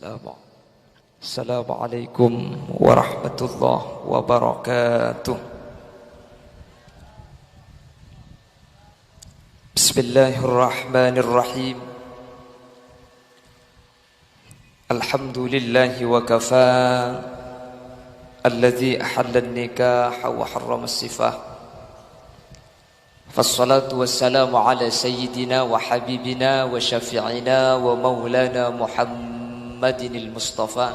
Assalamualaikum warahmatullahi wabarakatuh. Bismillahirrahmanirrahim. Alhamdulillahi wa kafa alladzi ahalla an-nikaha wa harrama as-sifah. Fassalatu wassalamu ala sayyidina wa habibina wa syafi'ina wa maulana Muhammadin al-Mustafa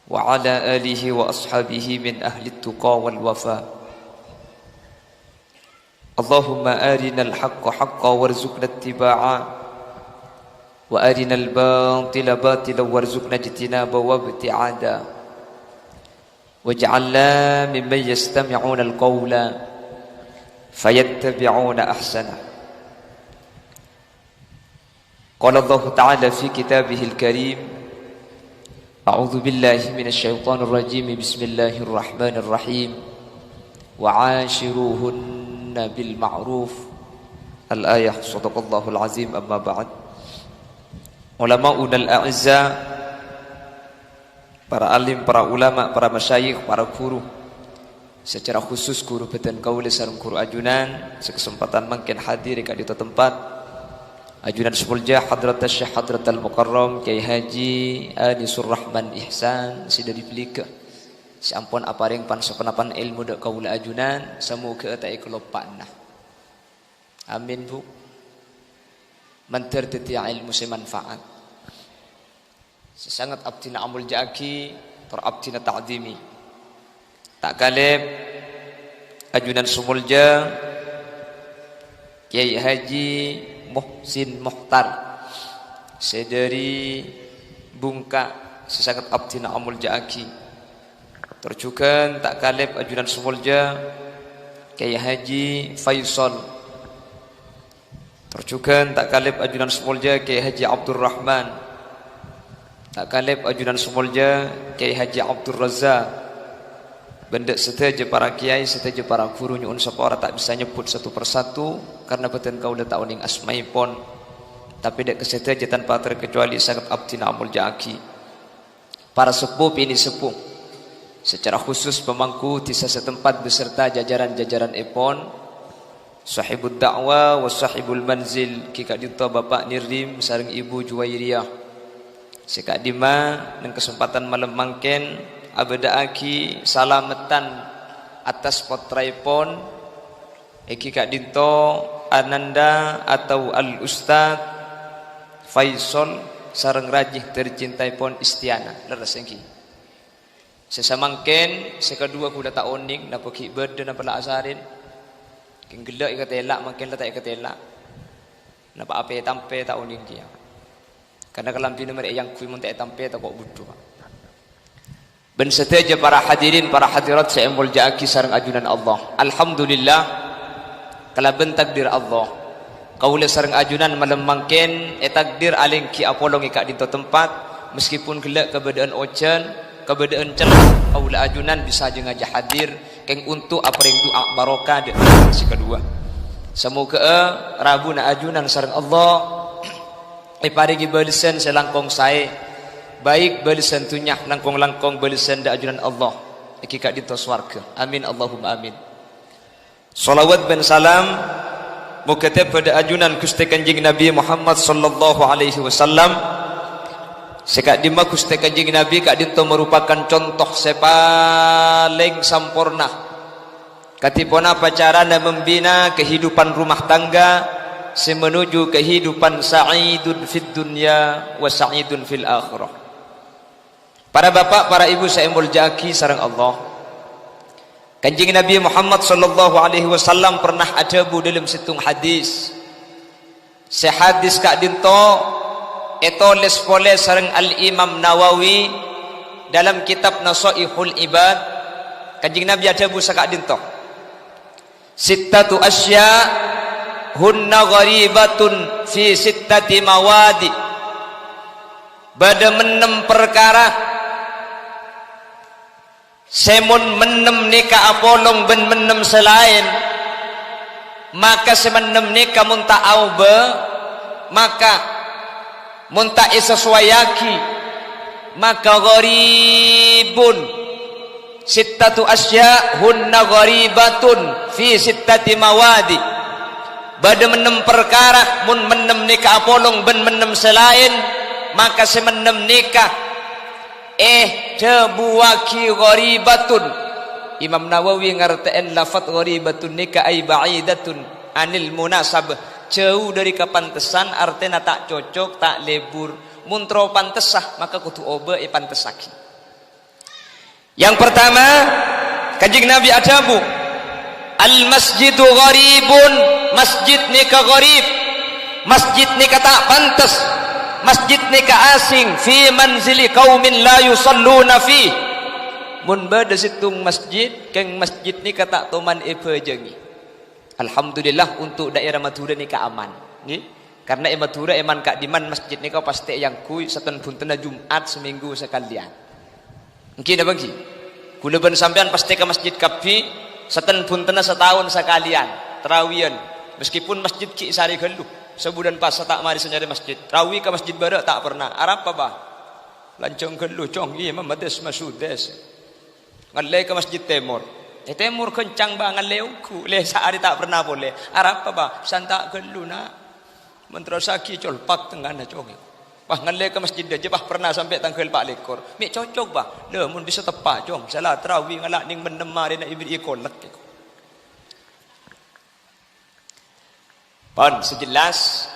wa ala alihi wa ashabihi min ahli at-tuqa wal wafa. Allahumma arina al-haqqa haqqan warzuqna ittiba'a wa arina al-batila batilan warzuqna ijtinaba wa ibti'ada waj'alna mimman yastami'una al-qawla fayattabi'una ahsana. Qala Allah Ta'ala fi kitabihil karim, a'udzu billahi minasy syaithanir rajim, bismillahir rahmanir rahim, wa 'ashiruhunna bil ma'ruf. Al-ayah. Shadaqallahul azim. Amma ba'd. Ulama'un al-a'izza, para alim, para ulama, para masyayikh, para guru, secara khusus guru beten kaula sareng guru ajunan sekesempatan mangken hadir ka ditu tempat ajunan Semulja Hadrat Syekh Hadratal Mukarram Kiai Haji Anisur Rahman Ihsan sida diplika si ampun aparing pansopenapan ilmu dak kaula ajunan samuga eta iklopana. Amin Bu. Mantar teti ilmu semanfaat sesangat abdina amul jaki tor abdina ta'dimi. Tak kalib ajunan Semulja Kiai Haji Muhsin Muhtar sedari Bungka sesangat abdina amul jaki. Terjukan tak kalib ajunan Semulja Kiai Haji Faisal. Terjukan tak kalib ajunan Semulja Kiai Haji Abdul Rahman. Tak kalib ajunan Semulja Kiai Haji Abdul Razak. Benda seteja para kiai, seteja para guru nyuun sapa tak bisa nyebut satu persatu karena beten kaula tak uning asmaipun. Tapi dek keseteja tanpa terkecuali sangat abdina amul jaki. Para sepuh ini sepuh. Secara khusus pemangku tisa setempat beserta jajaran-jajaran epon, sahibud dakwah wa sahibul manzil, kika dinto Bapak Nirdim sareng Ibu Juwairiyah. Sekak dima nang kesempatan malam mangken abadaaki salametan atas potraipon iki Kak Dinto Ananda atau Al Ustad Faisal sareng rajih tercintaipun Istiana leres engki. Sesamangken sekadua kuda tak oning napa ki berde napa la asarin. King gelek ikat elak mangken la tak ikat elak. Napa ape tampe tak oning dia. Karena kalampi nomor yang kui mun tak tampe tak kok butuh. Ben seteja para hadirin, para hadirat saya muljaki sareng ajunan Allah. Alhamdulillah kalaben takdir Allah. Kaula sareng ajunan malam mangken takdir aling ki apolong ikak dinto tempat meskipun gelek keberadaan ocean, keberadaan celah kaula ajunan bisa jeung aja hadir keng untuk apering doa barokah de si kedua. Semoga rabuna ajunan sareng Allah parigi balisen selangkong sae. Baik balisan tunyah langkong-langkong balisan da ajunan Allah iki Kak dinto swarga. Amin Allahumma amin. Salawat dan salam muga pada ajunan Gusti Kanjeng Nabi Muhammad sallallahu alaihi wasallam. Sekak dima Gusti Kanjeng Nabi Kak dinto merupakan contoh sepaling sampurna katipuna pacarana membina kehidupan rumah tangga semenuju kehidupan sa'idun fid dunya wa sa'idun fil akhirah. Para bapak, para ibu saya muljaki sareng Allah. Kanjeng Nabi Muhammad sallallahu alaihi wasallam pernah ajabu dalam situng hadis. Sehadis Kak dinto etoles pole sareng Al-Imam Nawawi dalam kitab Nasaihul Ibad. Kanjeng Nabi ajabu sa Kak dinto. Sittatu asya hunna gharibatun fi sittati mawadi. Bada menem perkara semun menem nika apolong ben menem selain maka semenem nika mun ta'au be maka mun tak sesuaiaki maka gharibun sittatu asya hunna gharibatun fi sittati mawadi. Bada menem perkara mun menem nikah apolong ben menem selain maka semenem nikah tebuaki gharibatun. Imam Nawawi ngartain lafaz gharibatun nikah ay ba'idatun anil munasabah, jauh dari kepantesan, artinya tak cocok, tak lebur. Muntro pantesah maka kudu oba pantesaki. Yang pertama kanjeng Nabi adabu al masjidu gharibun, masjid nikah gharib, masjid nikah tak pantas, masjid nikah asing, fi manzili qaumin la yusalluna fi. Mun bada situng masjid keng masjid nikah tak toman ebejengi. Alhamdulillah untuk daerah Madura nikah aman nggih, karena Madura eman kak diman masjid nikah pasti yang kui seten buntena Jumat seminggu sekalian nggih napa nggih. Kula ben sampean pasti ke masjid kapi seten buntena setahun sekalian terawian, meskipun masjid ki sari gelu sebulan pas tak mari senyari masjid rawi ke masjid baru tak pernah arab apa lancong gelu cong iya mamades masudes ngalai ke masjid timur timur kencang banget leuku le sehari tak pernah boleh arab apa santak gelu nak menterosaki colpak tengah na cong wah ngalai ke masjid aja bah pernah sampai tanggal 4 lekor mik cocok bah le mun bisa tepat cong salah terawih ngalak ning menemari na ibri ikolak pan sejelas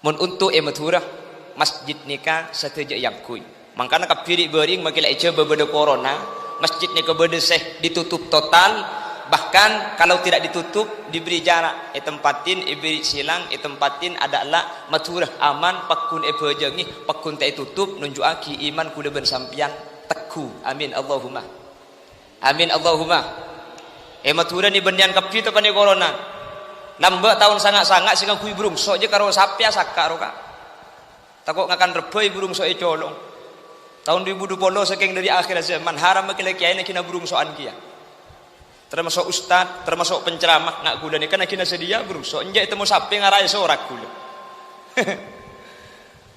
mun untuk Madura masjid nikah sateja yang kui mangkana kapiri bering makila eja bebeda corona masjid nikah beda seh ditutup total. Bahkan kalau tidak ditutup diberi jarak tempatin ibri silang tempatin adalah Madura aman pakun ebejengi pakun tak tutup nunjuaki iman kuda bersampian teku. Amin Allahumma amin Allahumma. Madura ni bendian kapi tu kan corona lambat tahun sangat-sangat sehingga kui burung so je karo sapia sakak roka takut ngakan rebay burung so colong tahun 2020 saking dari akhir zaman haram makila kiai nak kina burung soan kia termasuk ustad termasuk penceramah nak gula ni kan kina sedia burung so enjak temu sapi ngarai sorak gula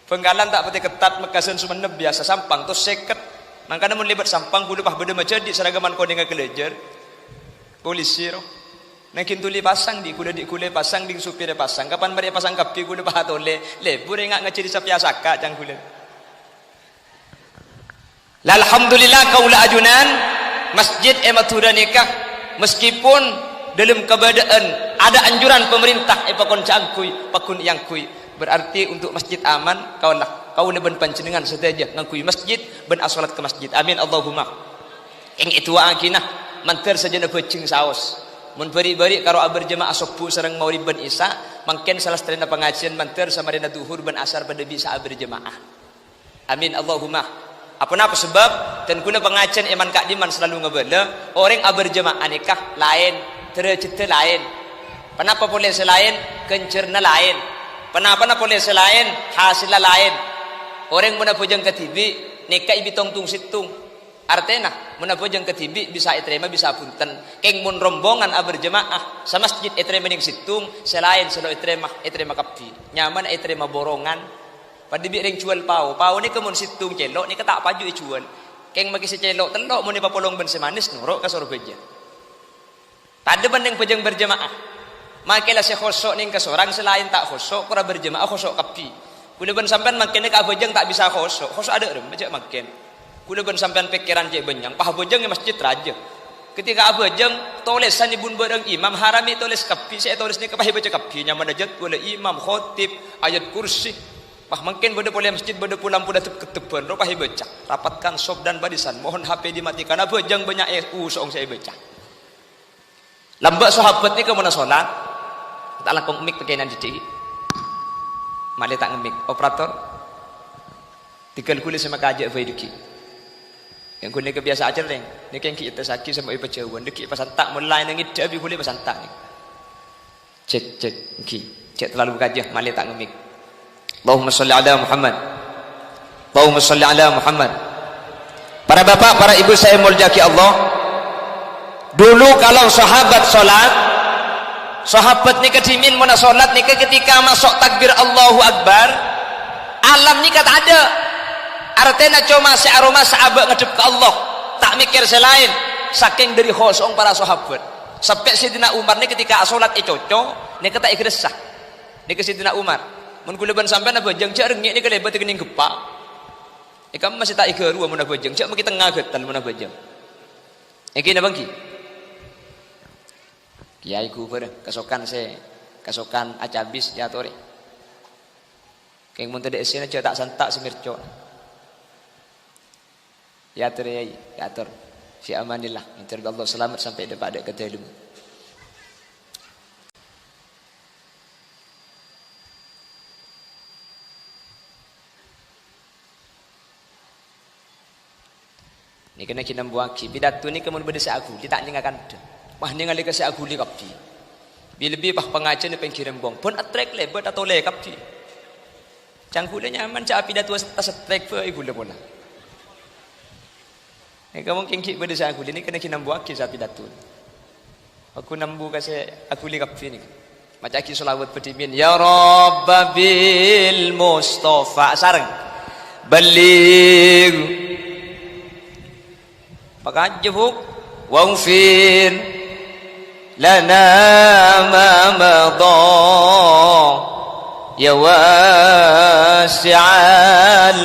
penggalan tak pati ketat mekasan sumeneb biasa sampang tu seket mangkana mun libat sampang gula pah beda majadi seragaman kau dengan kelejer polisi roh nakin tuli pasang di kuda pasang di supir pasang kapan mereka pasang kapi kuda pahat oleh lebur enggak ngeciri sapia saka jang kuda. Alhamdulillah kaula ajunan masjid Madura nikah meskipun dalam keadaan ada anjuran pemerintah pakon cangkui pakun yang kui berarti untuk masjid aman kaula ben panjenengan saja ngakui masjid ben asolat ke masjid amin Allahumma. Ing itu akinah manter saja na becing saos mun bari-bari karo berjemaah subuh sareng maurib ben isya mangken salah sedina pengajian manter sama dina duhur ben asar pada bisa berjemaah amin Allahumma. Apa sebab dan guna pengajian iman kak diman selalu ngebela orang berjemaah nikah lain tercita lain kenapa boleh selain kencerna lain kenapa boleh selain hasilnya lain orang mana pujang ketibi nikah ibi tong situng artinya mana pujang ketibi bisa iterima bisa punten keng mun rombongan berjemaah sama masjid iterima ning situng selain selo iterima kapi nyaman iterima borongan pada biar yang jual pau ni kemun situng celok ni ketak paju jual keng magi si celok telok mun ni papolong ben semanis norok ka sorbeja pada banding pejang berjemaah makelah si khosok ning ka sorang selain tak khosok kura berjemaah khosok kapi kula ben sampean makene ka bejang tak bisa khosok ada rem baca maken kula ben sampean pikiran je benyang pah bejang di masjid raja ketika bejang tulisan ibun bareng imam harami tulis kapi saya tulis ni kapah baca kapi nyaman ajat kula imam khotib ayat kursi Bah mungkin benda boleh masjid benda pulang pun datang ketepan roh pahi baca rapatkan sob dan barisan mohon HP dimatikan apa jang banyak soong saya baca lambat sahabat ni ke mana solat tak langkong mik pakaian di mali tak ngemik operator tinggal kulit sama kajak faiduki yang kulit kebiasa aja reng ni kan kita sakit sama ibu jauhan deki pas tak mulai nangit tapi kulit pas tak cek cek terlalu kajak mali tak ngemik. Allahumma salli ala Muhammad. Allahumma salli ala Muhammad. Para bapak, para ibu saya muljaki Allah. Dulu kalau sahabat solat, sahabat ni kedimin mana solat ni ketika masuk takbir Allahu Akbar, alam ni kata ada artinya cuma si aroma sahabat ngadep ke Allah tak mikir selain saking dari khosong para sahabat sampai Sidina Umar ni ketika solat cocok ni kata ikresah ni ke Sidina Umar mun kula ban sampean apa jeng cak rengik ni kelebat kening gepak ikam masih tak ikeru mun apa jeng cak maki tengah getan mun apa jeng iki na bangki kiai ku ber kasokan acabis ya tore keng mun tede esina cak tak santak semirco ya tore ya tor si amanillah minta Allah selamat sampai dapat kata ilmu. Ni kena kita buat pidato ni kemun benda seagu dia tak ningakan dah wah ni ngali ke seagu li kapti bila lebih bah pengajian ni pengkirim bong pun attract lebat atau le kapti cangkule nyaman cak pidato attract pe ibu le bola ni kamu kengki benda seagu ni kena kita buat kisah pidato aku nambu kasi aku li kapti ni macam ki selawat pedimin ya rabbil mustafa sareng baligh pakajhuk waghfir lana ma madha ya wasi'al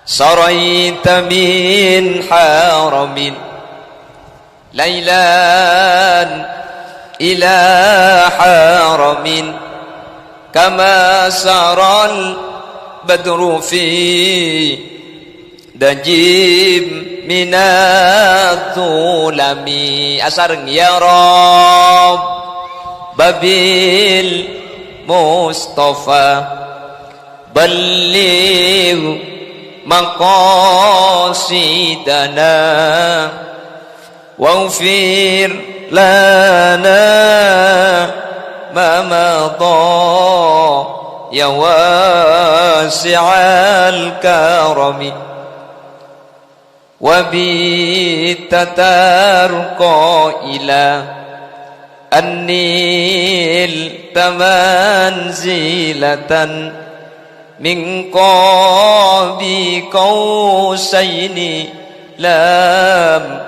saraita min haramin lailan ila haramin kama saral badru fi dajim minadzulami asareng ya Rabb babil Mustafa balligh maqasidana waghfir lana ma madha ya wasi'al karami وبتترقى إلى النيل تمنزلة من قاب قوسين لم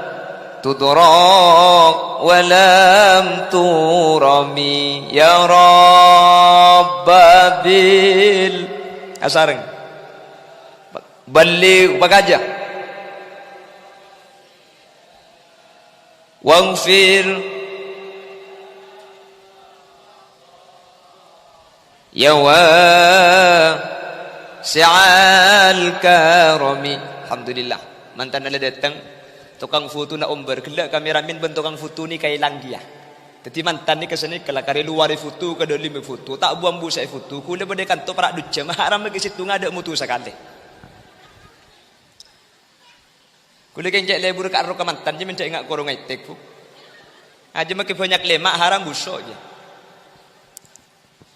تدرك ولم ترمي يا رب بال asareng balik bagaja waghfir ya wasi'al karami alhamdulillah mantan ada datang tukang foto na umber gelak kameramen ben tukang foto ni kailang dia jadi mantan ni kesini kalau kari luar foto kada lima foto tak buang bu saya foto kula bade kanto para duce haram ke situ ngada mutu sekali kula kenjek lebur ka ro mantan je mencak ngak korong itek fu aja makin banyak lemak haram busuk je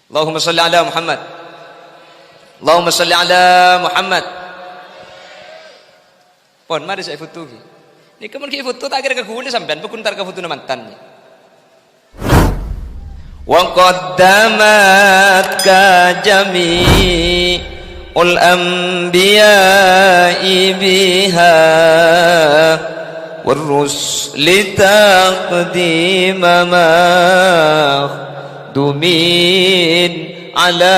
Allahumma salli ala Muhammad Allahumma salli ala Muhammad pon mari saya foto ki ni kemun ki foto tak kira ke kula sampean pekuntar ke foto mantan ni wa qaddamat ka jami' الأنبياء بها والرسل تقديم مخدومين على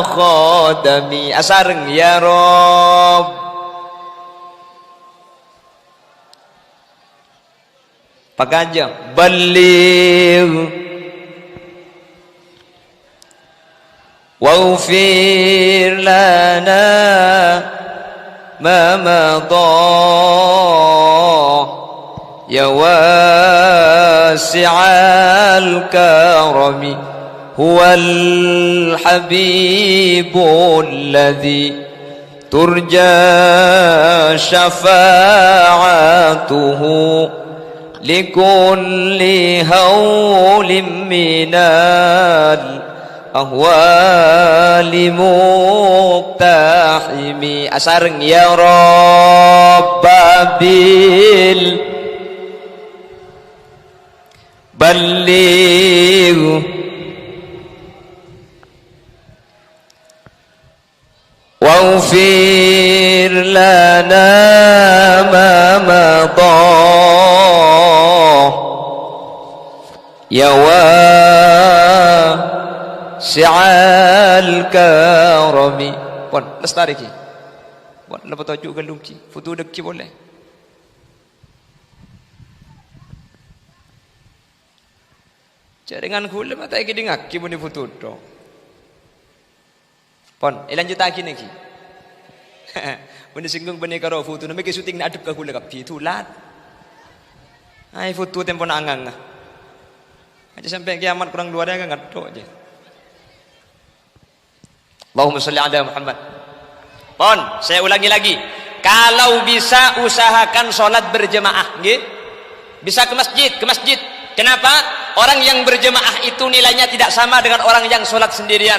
خادمي أسارن يا رب Paganja baligh waghfir lana ma madha ya wasi'al karami huwal habibul ladzi turja syafa'atuhu likulli hawlim minal ahwali muqtahimi asareng ya rabbabil baligh واغفر لنا ما مضى يا واسع الكرم. Pon, lestari ki. Pon, lepas tajuk galung ki. Foto dek ki boleh. Jaringan gula mata ki dengak ki buni foto do. Pon, lanjut lagi nih ki. Buni singgung bani karo foto, namanya syuting nak adep ka gula kapi tulat. Ai foto tempo nak angang. Aja sampai kiamat kurang dua dah nggak do aja. Allahumma sholli ala Muhammad. Pon, saya ulangi lagi. Kalau bisa usahakan sholat berjemaah, nggih. Bisa ke masjid, ke masjid. Kenapa? Orang yang berjemaah itu nilainya tidak sama dengan orang yang sholat sendirian.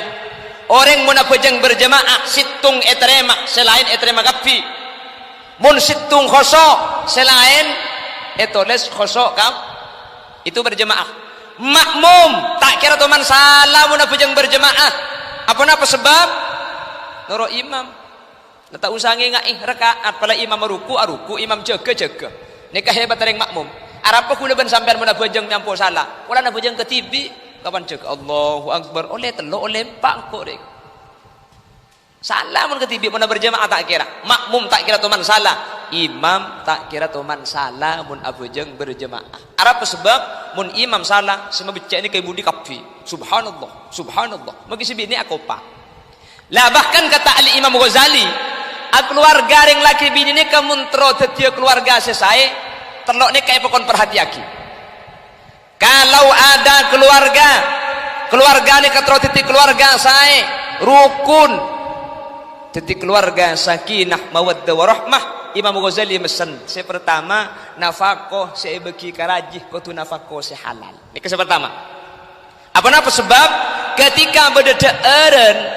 Orang munafijeng berjemaah situng etrema selain etrema kapi. Mun situng khosok selain etoles khosok kam itu berjemaah. Makmum tak kira teman salah munafijeng berjemaah. Apa sebab? Noro imam. Tak usah ngai rakaat pala imam ruku imam jaga. Nikah hebat ring makmum. Arapa kula ben sampean mun bojeng nyampo salah. Kula na bojeng ketibi kapan jaga Allahu Akbar oleh telo oleh empat kok rek. Salah mun ketibi mun berjamaah tak kira. Makmum tak kira teman salah. Imam tak kira teman salah mun bojeng berjamaah. Arapa sebab mun imam salah semua becek ni kay budi kapi. Subhanallah, subhanallah. Magi sibi ni akopa. Lah bahkan kata Ali Imam Ghazali, keluarga ring laki bini ni kamuntro tetia keluarga sesai, terlok ni kaya pokon perhatiaki. Kalau ada keluarga ni katro titik keluarga saya, rukun, titik keluarga sakinah mawaddah warahmah. Imam Ghazali mesen, saya pertama nafkah saya bagi karajih kutu nafkah saya halal. Ini yang pertama. Apa sebab ketika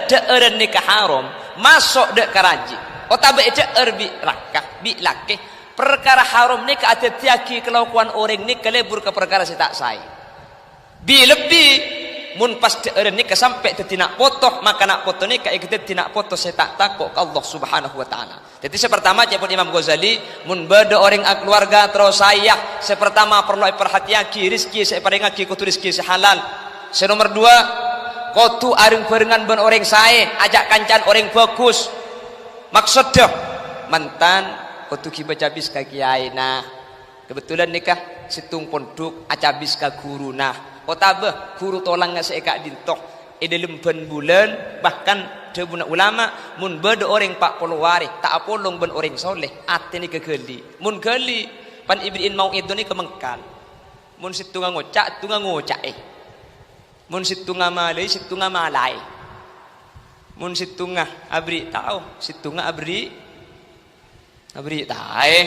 deeren nikah haram masuk dek karaji otabe deer bi rakah bi laki perkara haram nikah ada tiaki kelakuan orang ni kelebur ke perkara saya tak sai bi lebih mun pas deeren nikah sampai tetina potoh maka nak foto nikah ikut tetina foto saya tak takut ke Allah Subhanahu Wa Taala. Jadi pertama cepun Imam Ghazali mun beda orang keluarga terus saya pertama perlu perhatiaki rizki saya paringaki kutu rizki halal. Nomor dua, kotu aring barengan ben orang saya, ajak kancan orang bagus. Maksud dah mantan kotu kiba cabis ka kiai nah. Kebetulan nikah situng pondok acabis ka guru nah. Otabe guru tolang nga seeka dintok. Dalam ben bulan bahkan debuna ulama mun beda orang pak polowari tak apolong ben orang soleh ate ni kegeli. Mun geli pan ibriin mau itu ni kemengkal. Mun situng ngocak tu ngocak mun situnga malay situnga malay mun situnga abri tahu situnga abri tae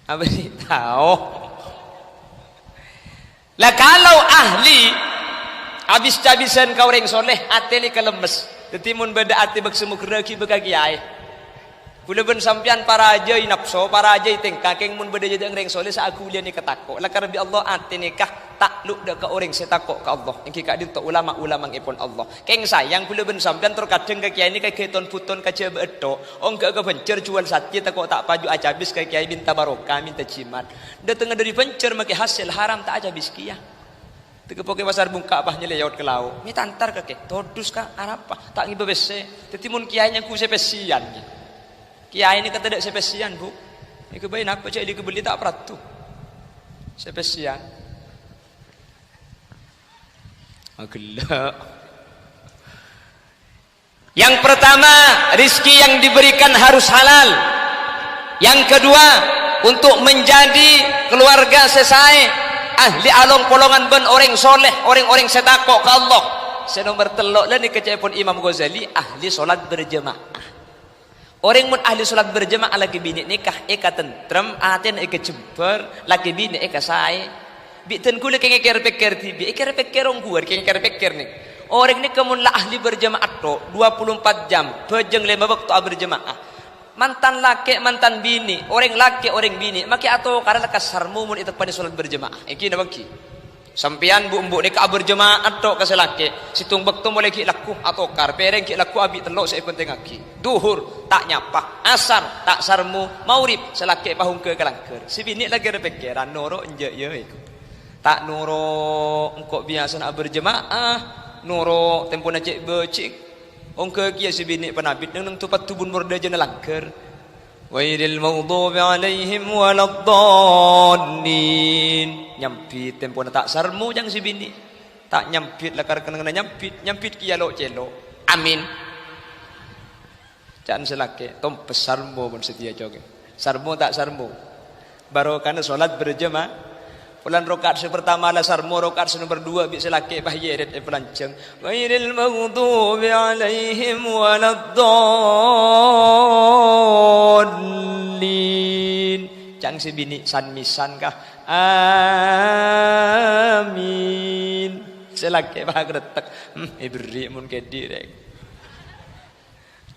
abri tahu lah kalau ahli habis-habisan kau orang soleh ate ni kelemes dadi mun beda ate bagsemuk reki begagi ai kula ben sampean para aja nafsu para aja tengkakeng mun beda jadi orang soleh sa aku lian ni ketakok la karbi Allah ate nikah takluk dak ke orang setakok ke Allah engki kak dinto ulama-ulama ngipun Allah keng sayang kula ben sampean terkadang ke kiai ni kay keton puton kaca beto ong ke bencer jual sate takok tak paju acabis ke kiai minta barokah minta cimat datang dari bencer make hasil haram tak acabis kia tege poke pasar bungka apa nyeleyot ke laut ni tantar ke todus ka arapa tak ngibe bese dadi mun kiai nya ku sepesian kiai ini kata tidak sepesian bu ini kebain apa cak dikebeli tak peratu sepesian agak yang pertama rizki yang diberikan harus halal yang kedua untuk menjadi keluarga sesai ahli along polongan ben orang soleh orang-orang setakok ke Allah senomor telok lah ni kecepon Imam Ghazali ahli solat berjemaah. Orang mun ahli solat berjemaah lagi bini nikah eka tentrem aten eka jember lagi bini eka sae biten kule kenge ker-peker tibi eka peker orang guar kenge ker-peker nih orang ni kemun lah ahli berjemaah to 24 jam bejeng 5 waktu berjemaah mantan laki mantan bini orang laki orang bini maki atau karena kasarmu mun itu pada solat berjemaah iki na bangki Sampian bu-bu ni ka berjemaah tok ka selake. Situng bekto boleh ki laku atau kar pereng ki laku abi telok saya penting aki. Duhur tak nyapa, asar tak sarmu, maurib selake pahung ke kelangker. Si bini lagi berpikiran noro enje ye iku. Tak noro engkau biasa nak berjemaah, noro tempo nak cek becik. Ongke kia si bini penabit nang tupat tubun murda jena langker. Wairil maghdubi alaihim waladdallin. Nyampit tempo na tak sarmu jang si bini. Tak nyampit lakar kena nyampit kia lo celo. Amin. Jangan selake tom pesarmu pun setia joge. Sarmu tak sarmu. Baru kana solat berjemaah. Pulan rokaat pertama lah sarmu, rokaat nomor 2 bi selake bahye pelanceng. Wairil maghdubi alaihim waladdallin. Jang si bini san misan kah? Amin. Selake bah gretek. Ibri mun ke direk.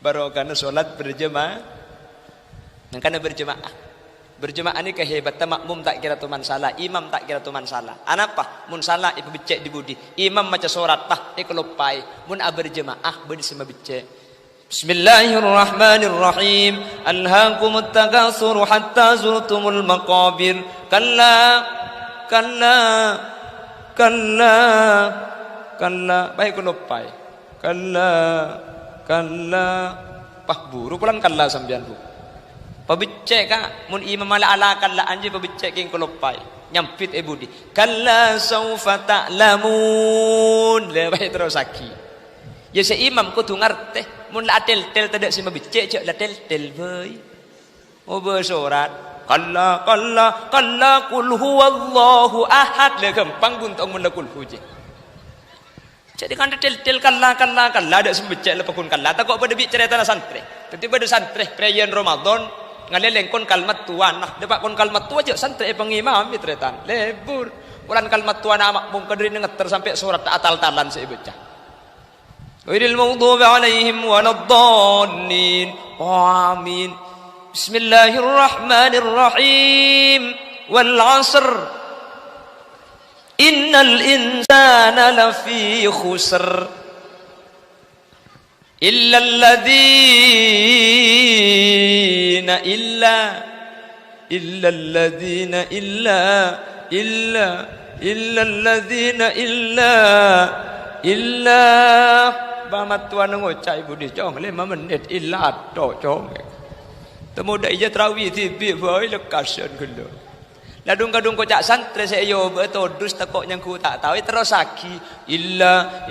Baru kana solat berjemaah. Kana berjemaah. Berjemaah ni kehebatan makmum tak kira tuman salah, imam tak kira tuman salah. Anapa? Mun salah ibu becek di budi. Imam maca surat pah ikelopai. Mun berjemaah beri sama becek. Bismillahirrahmanirrahim. Alhaakumut takatsur hatta zurtumul maqabir. Kalla baik ikelopai. Kalla pah buru pulang kalla sambian bu. Pabicek ka mun imam ala kalla anje pabicek king kolopai nyampit budi kalla saufa ta'lamun le bae terus aki ya se imam kudu ngarteh mun la tel tadak si mabicek cek la tel bae oh bersorat kalla qul huwallahu ahad le gampang buntong mun la kul huje jadi kan tel kalla ada sembecek le pakun kalla tak kok pada bi cerita na santri tiba ada santri prayer Ramadan ngaleleng kon kalmat tuan nah depak kon kalmat tua aja santri pengimam mitretan lebur ulan kalmat tuan makmum kadri ngeter sampai surat atal-talan saya baca wairil maghdubi alaihim waladdallin amin bismillahirrahmanirrahim wal 'asr innal insana lafi khusr illa alladhina bamat tuan ngocai budi jong 5 menit illa to jong temu dak ija trawi tibi boy lekasan gelo ladung-kadung kocak santri saya yo betodus takok yang ku tak tahu terus aki illa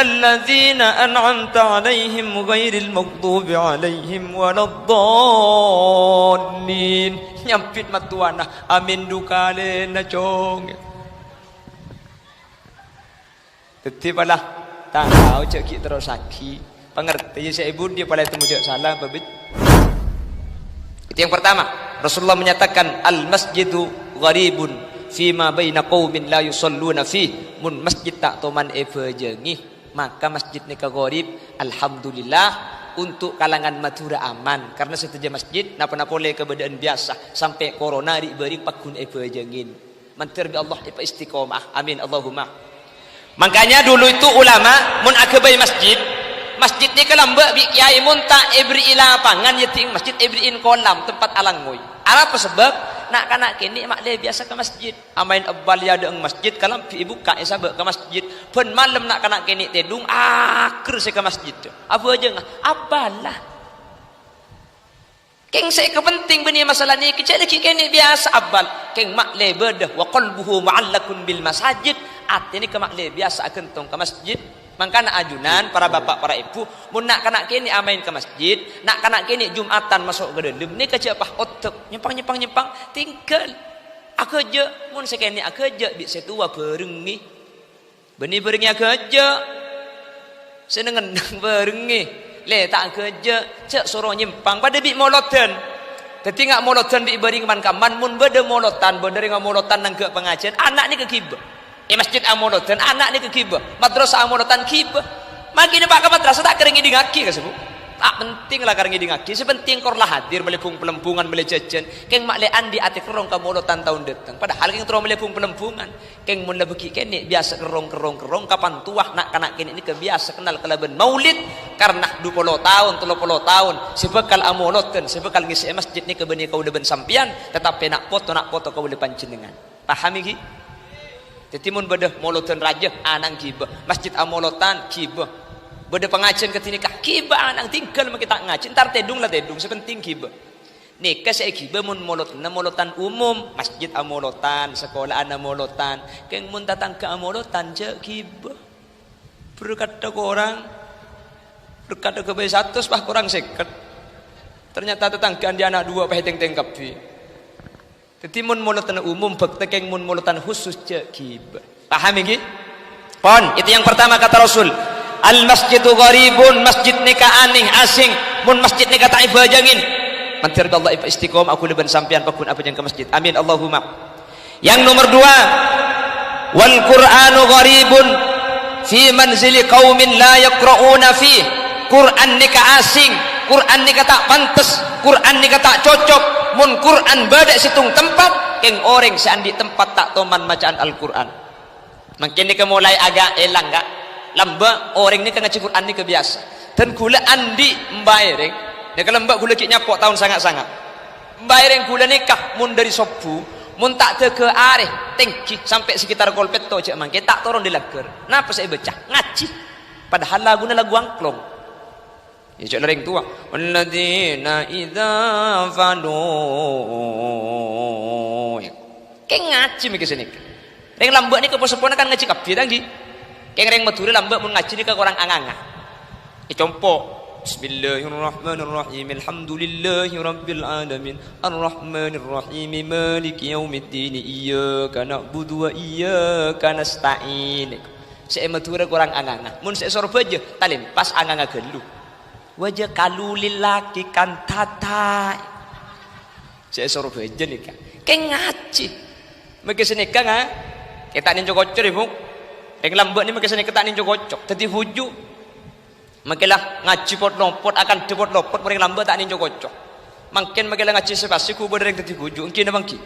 alladzina an'amta alaihim ghairil maghdubi alaihim waladdallin nyampit matuana amin dukale na jong tetibalah tak tahu cek terus aki pengerti saya ibu dia pada temu cek salah babit. Itu yang pertama, Rasulullah menyatakan al-masjidu gharibun fima baina qaumin la yusalluna fi. Mun masjid tak toman jengi, maka masjid ni ka gharib alhamdulillah untuk kalangan Madura aman karena setuju masjid napa-napa le keadaan biasa sampai corona diberi pakun jengin. Mantir bi Allah ipa istiqomah. Amin Allahumma. Makanya dulu itu ulama mun akabai masjid ni kelambak bi kiai mun tak ibri ila pangan yeting masjid ibriin kolam tempat alangoi. Apa sebab nak kanak kini mak le biasa ke masjid. Amain abbal ya deung masjid kalam pi ibu ka sabak ke masjid. Pen malam nak kanak kini tedung aker se ke masjid tu. Apa aja abalah. Keng saya kepenting beni masalah ni kecil lagi kini biasa abbal. Keng mak le bedah wa qalbuhu mu'allakun bil masajid. Artinya ke mak le biasa kentong ke masjid. Makanya ajunan para bapak para ibu mun nak kanak kini amain ke masjid nak kanak kini Jumatan masuk ke dalam ni kecapah otak nyempang tinggal aku aja mun sekeni aku aja bi setua berengi beni berengi aku aja senengan berengi le tak kerja cek suruh nyempang pada bi molotan tapi ngak molotan bi bering man kaman mun bade molotan bade molotan nang ke pengajian anak ni ke kibah masjid amolotan anak ni ke kibah madrasah amolotan kibah makin pak ke madrasah tak keringi di ngaki ke sebu tak penting lah karena ngaji sepenting kor lah hadir melepung pelembungan mele jajan keng mak le andi ati kerong kamolotan tahun datang padahal keng terus melepung pelembungan keng mun lebeki kene biasa kerong kapan tuah nak kanak kene ini kebiasa kenal kelaben maulid karena 20 tahun 30 tahun sebekal amolotan sebekal ngisi masjid ni kebeni kau deben sampian tetapi nak foto kau boleh panjenengan paham iki jadi mun bedah molotan raja anang kibah masjid amolotan kibah beda pengajian ketinikah kibah anang tinggal kita ngaji ntar tedung lah tedung sepenting kibah nikah saya kibah mun molotan umum masjid amolotan sekolah amolotan keng mun datang ke amolotan je kibah berkata ke orang berkata ke B1 bah kurang seket ternyata tetanggaan dia anak 2 paheteng kapi jadi mun molotan umum bakte keng mun molotan khusus je kibah paham iki pon itu yang pertama kata Rasul al masjidu gharibun masjid nikah aneh asing mun masjid nikah tak ibajangin mantir Allah istiqomah aku leban sampean pakun apa yang ke masjid amin Allahumma yang nomor 2 wal qur'anu gharibun fi manzili qaumin la yaqra'una fi Quran nikah asing Quran nikah tak pantas Quran nikah tak cocok mun Quran badak situng tempat keng orang seandi tempat tak toman bacaan Al-Quran makin nikah mulai agak elang gak lamba orang ni kan ngaji Quran ni kebiasa dan gula andi mbaireng ya kalau mbak gula kiknya pok tahun sangat-sangat mbaireng gula nikah mun dari sobu mun tak te ke areh tengki sampai sekitar kolpet to cek mangke tak turun di lager napa saya baca ngaji padahal lagunya lagu angklong ya cek lereng tua walladzina idza fadu kayak ngaji mikir sini reng lambak ni kepo-sepona kan ngaji kabeh tanggi keng reng Madura lambak mun ngaji ni ke orang anganga contoh Bismillahirrahmanirrahim alhamdulillahi rabbil alamin arrahmanirrahim maliki yaumiddin iyyaka na'budu wa iyyaka nasta'in saya Madura ke orang anganga mun saya Surabaya talin pas anganga gelu wajah kalulil laki kan tata saya Surabaya nikah keng ngaji mungkin senikah ha kita ninjo kocor ibu yang lambak ni makanya ketak ninjo kocok tadi huju makilah ngaji pot lompot akan depot lopot mereka lambat tak ninjo kocok makin makilah ngaji sepasi ku bereng tadi huju mungkin apa mungkin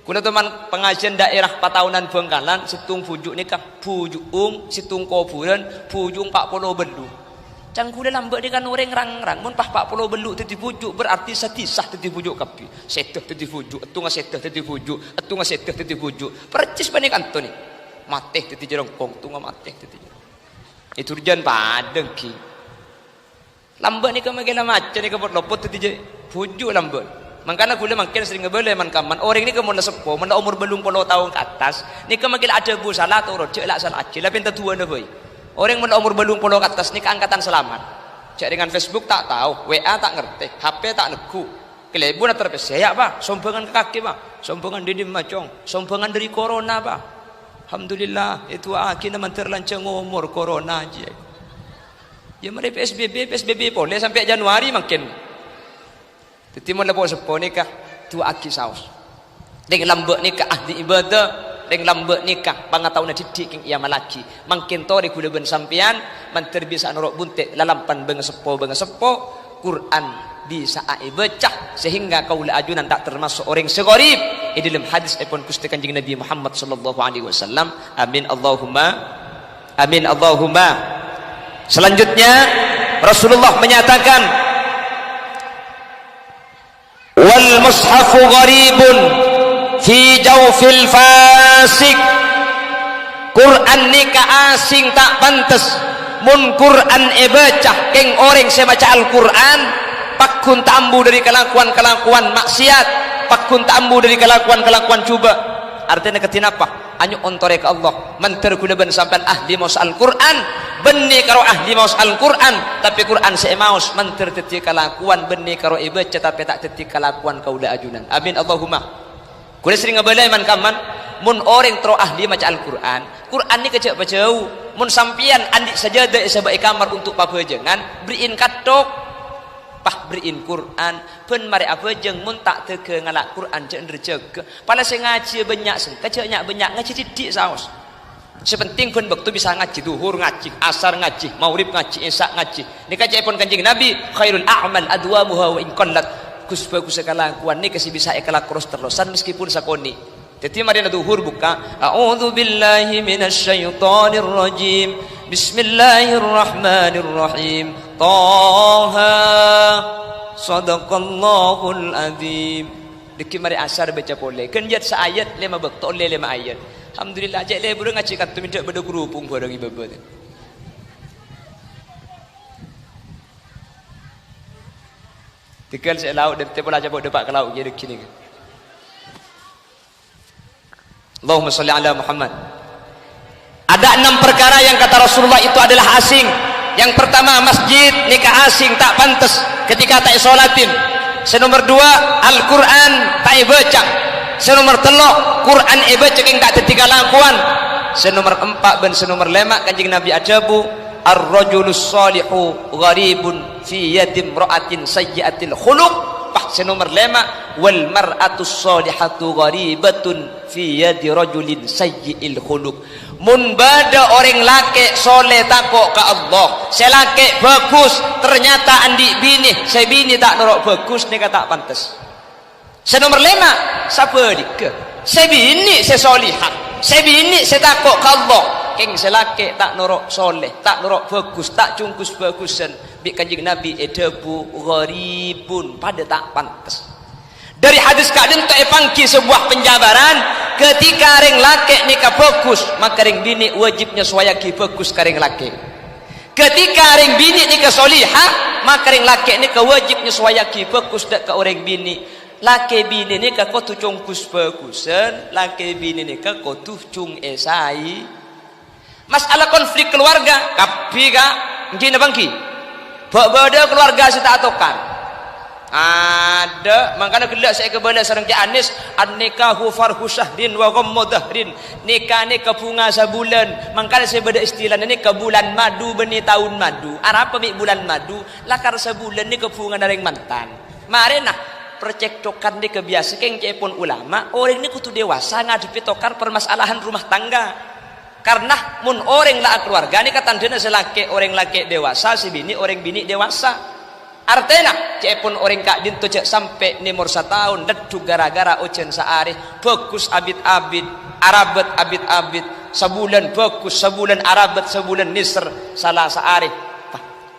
kuna teman pengajian daerah patahunan Bengkalan situng huju nikah huju situng kuburan huju 40 belu cangkule lambat ni kan orang rang mun pah 40 belu tadi huju berarti satisah tadi huju kapi seteh tadi huju etung seteh tadi huju etung seteh tadi huju percis panik antoni mateh tadi jerongkong tunggu mateh tadi itu hujan padeng ki lambat ni kemagila macam ni kebot lopot tadi pujuk lambat makanya gula makin sering ngebele man kaman orang ni kemana sepo mana umur belum 10 tahun ke atas ni kemagila ada bu salah atau rojek lah salah acil lah pinta tua dah boy orang mana umur belum 10 ke atas ni keangkatan selamat cek dengan Facebook tak tahu WA tak ngerti HP tak neku kelebu nak terpesaya pak sombongan ke kaki pak sombongan di macong sombongan dari corona pak alhamdulillah itu akhirnya terlancang umur corona aja ya mari PSBB boleh sampai Januari makin timun lepo sepo nikah tu aki saus deng lambek nikah ahli ibadah deng lambek nikah pangatawna didik king iya malaki makin tori kula ben sampean man terbisa norok bunte lalampan beng sepo Quran bisa baca sehingga kaula ajunan tak termasuk orang segorib di dalam hadis epon Gusti Kanjeng Nabi Muhammad sallallahu alaihi wasallam amin Allahumma selanjutnya Rasulullah menyatakan wal mushafu gharibun fi jawfil fasik Quran nikah asing tak pantas mun Quran baca keng orang saya baca Al-Quran pakun tambu dari kelakuan maksiat pakun tambu dari kelakuan cuba artinya ketina apa anyu ontore ke Allah manter kula ben sampean ahli maus Al-Quran benni karo ahli maus Al-Quran tapi Quran saya maus manter teti kelakuan benni karo ibaca tapi tak teti kelakuan kaula ajunan amin Allahumma kula sering ngebalai man kaman mun orang tro ahli maca Al-Quran Quran ni kecek bacau mun sampian andi sajadah sabai kamar untuk pabejengan beriin katok pah beriin Quran pen mari apa jeng mun tak teke ngalak Quran cek nderjeg pala sing ngaji banyak sen keceknya banyak ngaji didik saos Sepenting pun waktu bisa ngaji duhur ngaji, asar ngaji, maurib ngaji, isya ngaji. Nika cepon kanjeng Nabi, khairul a'mal adwamuha wa in qallat. Gus bagus kelakuan nika si bisa ekala terus terusan meskipun sakoni. Jadi mari na duhur buka. A'udzu billahi minasyaitonir rajim. Bismillahirrahmanirrahim. Taha sadaqallahul azim. Diki mari asar baca boleh. Kenjat saayat 5 waktu oleh 5 ayat. Alhamdulillah ajak le burung ngaji kat tu minta pada kerupung barang ibabat. Tikal saya laut dan tepola jabok depak ke laut jadi kini. Allahumma salli ala Muhammad. Ada 6 perkara yang kata Rasulullah itu adalah asing. Yang pertama masjid nikah asing tak pantas ketika tak sholatin. Senomor 2 Al-Quran tak baca. Senomor 3 Quran baca yang tak tertiga lakuan. Senomor 4 dan senomor 5 kanjeng Nabi ajabu ar-rajulus salihu gharibun fi yadim ra'atin sayyiatil khuluq. Senomor 5 wal mar'atus salihatu gharibatun fi yadi rajulin sayyi'il khuluq. Mun bada orang laki soleh takut ke Allah, selaki bagus ternyata andi bini saya bini tak norok bagus ni kata pantas. Senomor 5 siapa dika saya bini saya solihah, saya bini saya takut ke Allah, keng selaki tak norok soleh tak norok bagus tak cungkus bagusan bi kanjeng Nabi edebu gharibun pada tak pantas. Dari hadis kadang tak pangki sebuah penjabaran ketika ring laki nikah bagus maka ring bini wajibnya suayaki bagus ka ring laki. Ketika ring bini nikah solihah maka ring laki nikah wajibnya suayaki bagus dak ka orang bini. Laki bini nikah kau tu cungkus bagusan, laki bini nikah kau tu cung esai. Masalah konflik keluarga kapi ka ngina bangki. Bada keluarga sita atokan. Ada makanya gelak saya kebala sareng Ki Anis an-nikahu farhu syahrin wa ghammu dahrin. Nikah ni ke bunga sebulan. Makanya saya beda istilah ni ke bulan madu beni tahun madu. Arab mi bulan madu lakar sebulan ni ke bunga dari mantan. Mari nah percekcokan ni kebiasa keng cepon ulama orang ni kudu dewasa ngadepi tokar permasalahan rumah tangga. Karena mun orang lah keluarga ni katandena selaki orang laki dewasa si bini orang bini dewasa. Artinya cepun orang kak dinto cek sampai nimor setahun dedu gara-gara ojen saari bagus abid-abid arabet abid-abid sebulan bagus sebulan arabet sebulan nisr salah saari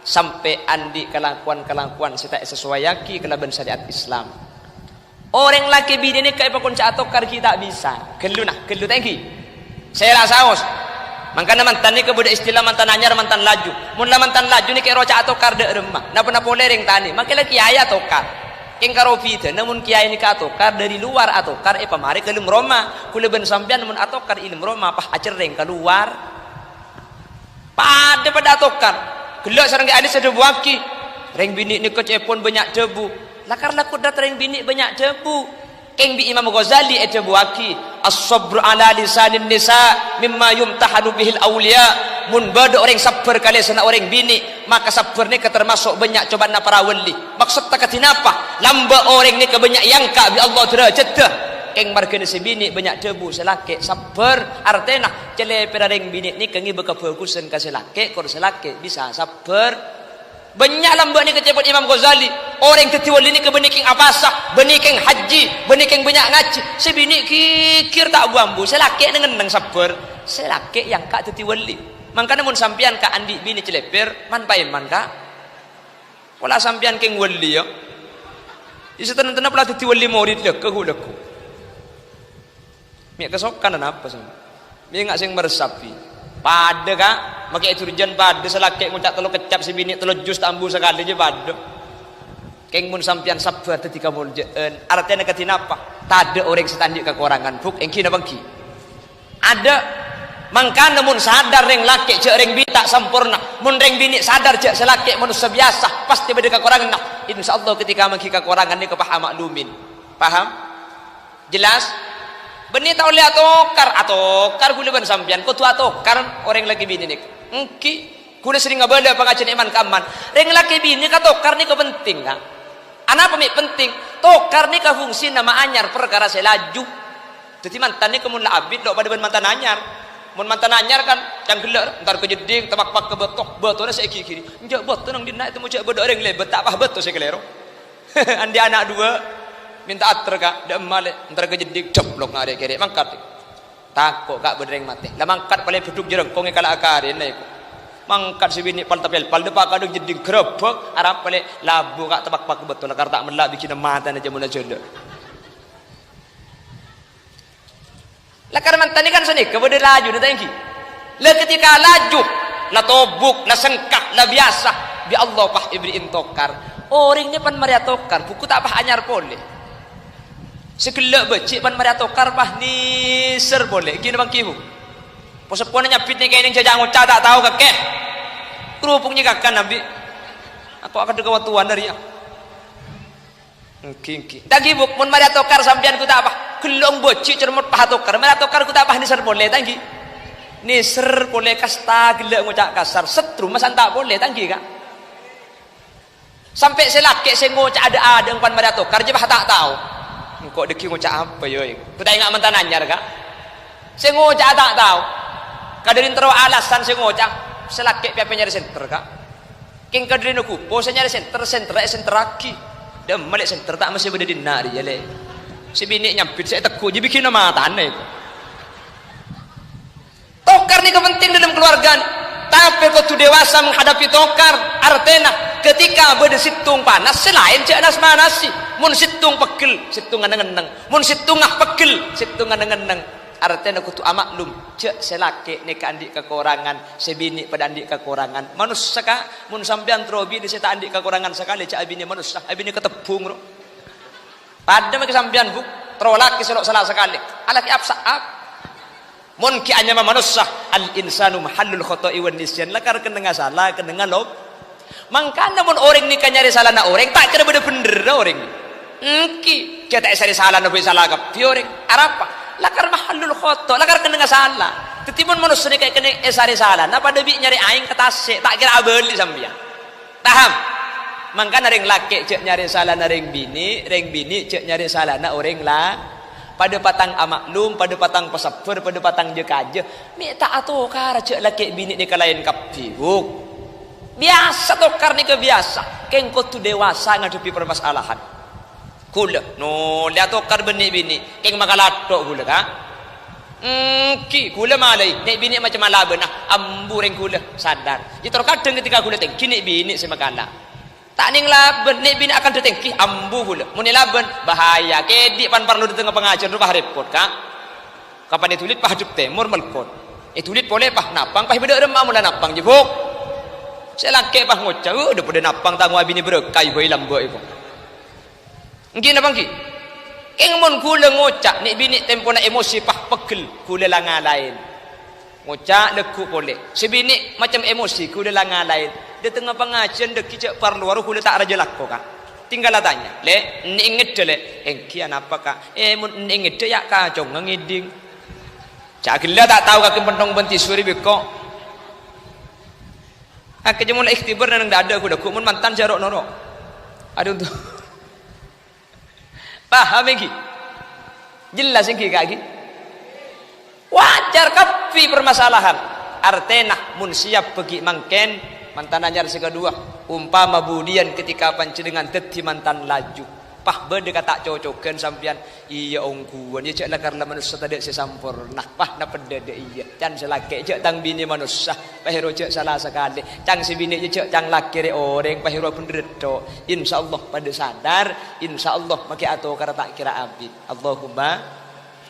sampai andi kelakuan sita sesuaiaki kelaban syariat Islam. Orang laki bini ni kayak pakon atokar kita bisa gelu tengki saya rasaos. Makanya mantan ni kebudak istilah mantan anyar mantan laju. Mun mantan laju ni kayak roca atokar de remah. Napa lereng tani. Makanya kiai atokar. Keng karo pita namun kiai ni ka atokar dari luar atokar pamari ke ilmu Roma. Kule ben sampean mun atokar ilmu Roma pah acereng keluar. Pada atokar. Gelak sareng ki anis ada buaki. Reng bini ni kecepon banyak debu. Lakar lakut dat reng bini banyak debu. Keng bi Imam Ghazali ada buaki as-sabr ala lisanin nisa mimma yumtahanu bihil awliya. Mun bada orang sabar kali sana orang bini maka sabar ni termasuk banyak cobaan para wali. Maksud tak katinapa lamba orang ni kebanyak yangka bi Allah derajat dah. Keng margane si bini banyak debu selake sabar artena cele perareng bini ni kengi beka bagusan ka selake kor selake bisa sabar. Banyak lamba ni kecepot Imam Ghazali orang tetiwali ni kebeniking apasah beniking haji beniking banyak ngaji sebini kikir tak buambu selake dengan nang sabar selake yang kak tetiwali makanya mun sampian ka andi bini celeper man pain man ka wala sampian keng wali ya isa tenan-tenan pula tetiwali murid le kehulaku mi kesokan apa sama mi ngak sing meresapi pada kak makai turjan pada selaki ngucap telo kecap si bini telo jus tambu sekali je pada keng mun sampian sabar ketika muljaan artinya katina apa tak ada orang setandik kekurangan buk engki na bangki ada mangkana mun sadar reng laki cek reng bini tak sempurna mun reng bini sadar cek selaki manusia biasa pasti beda kekurangan nah insyaallah ketika mangki kekurangan ni kepaham maklumin paham jelas beni tak oleh atokar gula ban sampian kau tu atokar orang lagi bini ni engki gula sering ngabala pengajian iman kaman reng laki bini katokar ni kepenting kan anapa mi penting tokar ni ka fungsi nama anyar perkara selaju jadi mantan ni kemun la abid dok pada mantan anyar mun mantan anyar kan yang gelak ntar kejeding temak-pak ke betoknya saya kiri njak betul nang dina itu mau cek bedok orang lebet tak apa betul saya kelero andi anak dua minta ater kak dak male ntar kejeding ceplok ngare kere mangkat takut kak bedereng mati lah mangkat paling beduk jerengkong kala akarin lah iku mangkat si bini pal tapel pal depak kadung jeding grebek arab paling labu kak temak-pak betul kar tak melak bikin mata aja mun jodoh lah karena mantan ini kan seni kemudian laju nanti yang lah ketika laju lah tobuk lah sengkak lah biasa bi Allah pah ibri intokar orang ini pan maria tokar buku tak pah anyar boleh segelak becik pan maria tokar pah niser boleh gini bang kibu posepon nyapit nih kayak ini jajang ucap tak tahu kakek kerupuknya kakak nabi aku akan dekat tuan dari ya Engki. Dah gibuk mun maria tokar sampean ku tak apa. Gelong bocik cermut paha tokar. Maria tokar ku tak apa niser boleh tanggi. Niser boleh kasta gelak ngucak kasar. Setru masan tak boleh tanggi kak. Sampai selaki saya ngucak ada umpan maria tokar je bah tak tahu. Engkau deki ngucak apa yo? Ku tak ingat mantan anyar kak. Saya ngucak tak tahu. Kadarin terus alasan saya ngucak selaki piapa nyari center kak. King kadarin aku, po saya nyari center lagi. Dan malik center tak masih berada di nari ya le. Si bini nyampit saya teku je bikin nama tanah itu. Tokar ni kepenting dalam keluarga. Tapi kau tu dewasa menghadapi tokar. Artinya ketika berada situng panas selain cak nas manasi. Mun situng pegel, situng ngeneng. Mun situng pegel, situng ngeneng. Artinya aku tu amaklum cak selaki ni ke andik kekurangan, sebini pada andik kekurangan. Manusia kak, mun sampean trobi di seta andik kekurangan sekali cak abini manusia, abini ketepung ro. Pada mereka sampean buk, terolak selok salah sekali. Alaki absaab. Mun ki anya manusia, al insanu mahallul khoto'i wan nisyan. Lakar kendengar salah, kendengar lob. Mangkana mun orang ni kan nyari salah na orang, tak kira bener-bener orang. Ki kita cari salah na salah kap, orang Arapa. Lakar mahallul khoto, lakar kena salah. Ketimun manusia ni kayak kena esari salah. Napa debi nyari aing ketase, tak kira abeli sambian. Paham? Mangkana ring laki cek nyari salah na ring bini cek nyari salah na orang lah. Pada patang amaklum, pada patang pesapur, pada patang jekaje. Mi tak atokar cek laki bini ni kalain kapibuk. Biasa tokar ni kebiasa. Kengko tu dewasa ngadepi permasalahan. Kula no lihat tokar benih bini keng makalatok kula ka ki kula malai nek bini macam malaba nah ambureng kula sadar itu kadang ketika kula tengki nek bini semakala tak ning laben nek bini akan detengki ambu kula mun laben bahaya kedik pan perlu di tengah pengajian rupah repot ka kapan ditulit pah hidup temur melkot tulit boleh pah napang pah beda remah mula napang jebuk selake pah ngocah udah pada napang tangwa bini berekai boy lambo ibu Mungkin apa mungkin? Keng mun kula ngocak nek bini tempo na emosi pah pegel kula langa lain. Ngocak lekuk boleh. Si bini macam emosi kula langa lain. Di tengah pengajian dek kijak parlu waru kula tak raja lakko kak. Tinggal tanya, le ni inget le. Engkian apa kak? Mun ni inget ya kacong ngiding. Cak gila tak tahu kak pentong benti suri beko. Akhirnya mulai ikhtibar nang dak ada kuda mun mantan jarok norok. Ada untuk paham lagi? Jelas lagi kaki. Wajar kapi permasalahan. Artena mun siap pergi mangken mantan anyar kedua. Umpama budian ketika pancenengan dadi mantan laju. Pah bede kata cocokan sampian iya ongkuan ya cek lah karena manusia tadi sesampurna pah na pedede iya can selake cek tang bini manusia pahiro cek salah sekali cang si bini cek cang laki re orang pahiro pun redo insyaallah pada sadar insyaallah maki ato kara tak kira abi Allahumma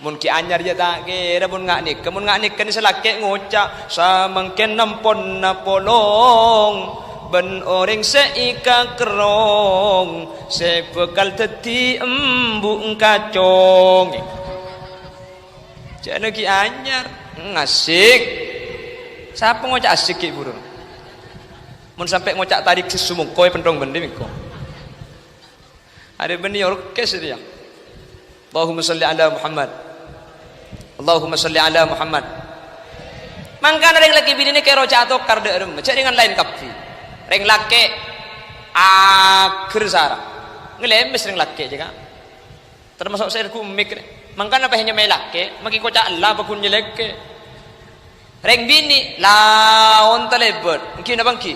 mun ki anyar ya tak kira mun ngak nik kan selake ngocak samangken nampon napolong ben orang seika kerong sebekal teti embung kacong jangan lagi anyar ngasik siapa ngocak asik ki burung mun sampai ngocak tarik sesumung koi pentong bendi miko ada benih orkes dia Allahumma salli ala Muhammad Allahumma salli ala Muhammad mangkana ring lagi bini ni kero jatuh karde erum cak dengan lain kapi ring laki akhir sara ngelemes ring laki juga termasuk saya ku mik mangkana apa hanya melake maki kocak Allah bakun jeleke Reng bini laon telebet. Mungkin abang ki.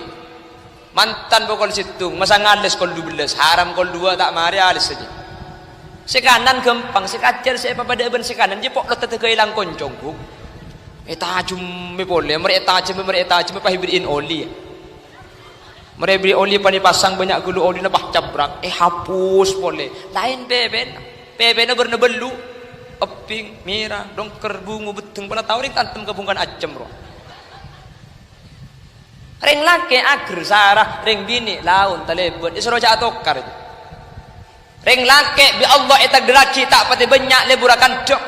Mantan bokol situng, masa ngales kol 12, haram kol 2 tak mari alis saja. Sekanan gampang, sekajar saya pada ben sekanan je pok lotet ke ilang koncongku. Tajum me boleh, mere tajum pa hibriin oli. Mere beri oli pani pasang banyak gulu oli na bah cabrak. Hapus boleh. Lain beben. Beben na bernebelu. Eping, mira, dongker bungu beteng pernah tahu ring tantem kebungkan ajem roh. Ring laki ager sarah, ring bini laun telebut. Isro jatokar. Ring laki bi Allah etak deraki tak pati banyak leburakan dok.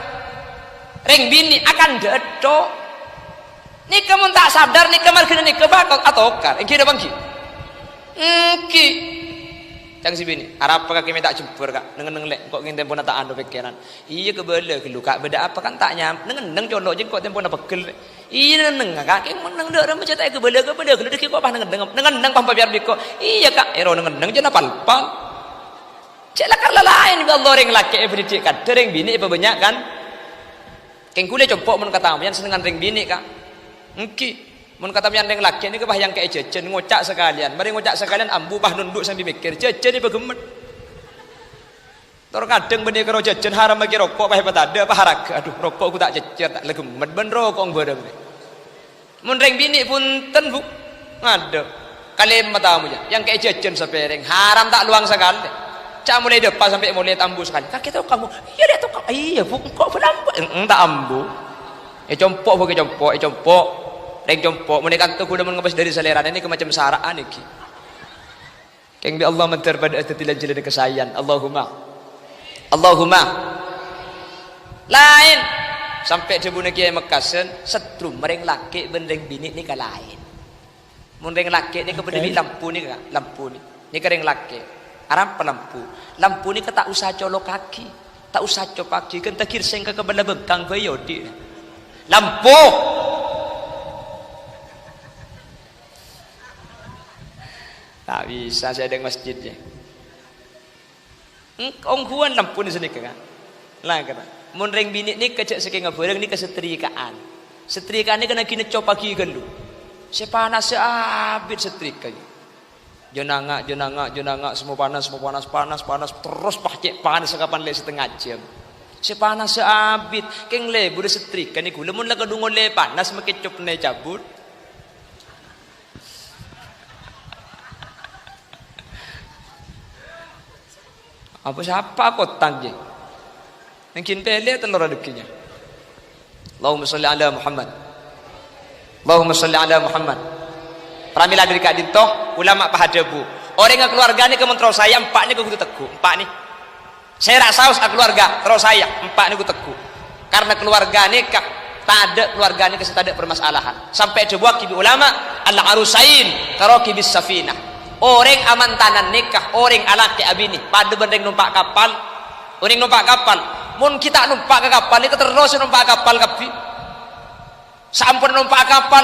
Ring bini akan dedok. Ni kamu tak sadar ni kamar kena ni kebakok atokar. Engki dah bangki. Engki. Cang si bini, harap kaki minta jempur kak, neng lek kok ngin tempo nata ando pikiran. Iya kebele kelu kak beda apa kan tak nyam, neng colok je kok tempo napa pegel. Iya neng kak, neng dok rambut cetak kebele kelu deki kok pah neng pampa biar biko. Iya kak, ero neng je napal pal. Cek lakar lain bi Allah ring laki beri kan, ring bini apa banyak kan? Keng kule compok mun kata amyan senengan ring bini kak. Engki. Mun kata pian ring laki ni ke bah yang kayak jejen ngocak sekalian. Mari ngocak sekalian ambu bah nunduk sambil mikir jejen ni begemet. Tor kadang beni karo jejen haram bagi rokok bah ada apa haraga. Aduh rokok aku tak jejer tak legemet ben rokok bareng. Mun ring bini punten Bu. Ngadep. Kalimat tamu yang kayak jejen sepereng haram tak luang sekali. Cak mulai depan sampai mulai tambu sekali. Kaki tahu kamu. Iya dia tahu. Iya Bu kok belambu. Tak ambu. Compok bagi compok, compok. Reng jompok menekan tu kuda mengebas dari selera ini ke macam saraan iki. Keng bi Allah mentar pada atatilan jalan kesayan. Allahumma lain sampai jebuna kiai Mekasen setrum mereng laki ben reng bini ni ka lain. Mun reng laki ni ke beda lampu ni ka lampu ni. Ni ka reng laki. Aram pelampu. Lampu ni ka tak usah colok kaki. Tak usah colok kaki kan takir seng ka kebala bengkang bayo di. Lampu tak bisa saya ada masjidnya. Ongkuan lampu ni sini kan. Lah kata. Mun ring bini ni kecek saking ngabareng ni kesetrikaan. Setrikaan ni kena kini cop pagi gelu. Sepanas seabit setrika. Jonanga semua panas terus pacek panas kapan le setengah jam. Sepanas seabit keng le bude setrika ni kula mun la kadungon le panas make cop ne cabut. Apa siapa kotang je? Mungkin pele telur rezekinya. Allahumma sholli ala Muhammad. Allahumma sholli ala Muhammad. Pramila dari kak dintoh ulama pahadabu. Orang yang keluarga ni kementrau saya empat ni kudu teguh. Empat ni. Saya rak saus keluarga terus saya empat ni kudu teguh. Karena keluarga ni tak ada keluarga ni kasi tak ada permasalahan. Sampai sebuah kibi ulama al-arusain karoki bis safinah. Orang amantanan nikah, orang alaki abini, pada bendeng numpak kapal, orang numpak kapal. Mun kita numpak ke kapal, itu terus numpak kapal kapi. Sampun numpak kapal,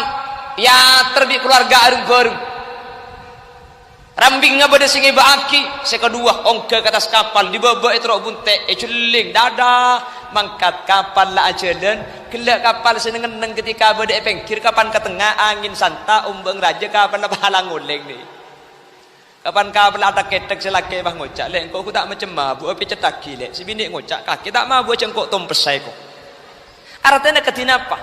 ya terbit keluarga arung-arung. Rambing ngabada singi baaki, sekedua ongke ke atas kapal, dibaba itu rok bunte, celing, dadah, mangkat kapal lah aja dan kelak kapal seneng-neng ketika bada pengkir kapan ke tengah angin santa umbeng raja kapan apa halang oleng ni. Kapan kau ada ketek selaki bah ngocak lek engkau aku tak macam mabuk api cetaki lek si bini ngocak kaki tak mabuk cengkok tompesai kok. Artinya ketina apa?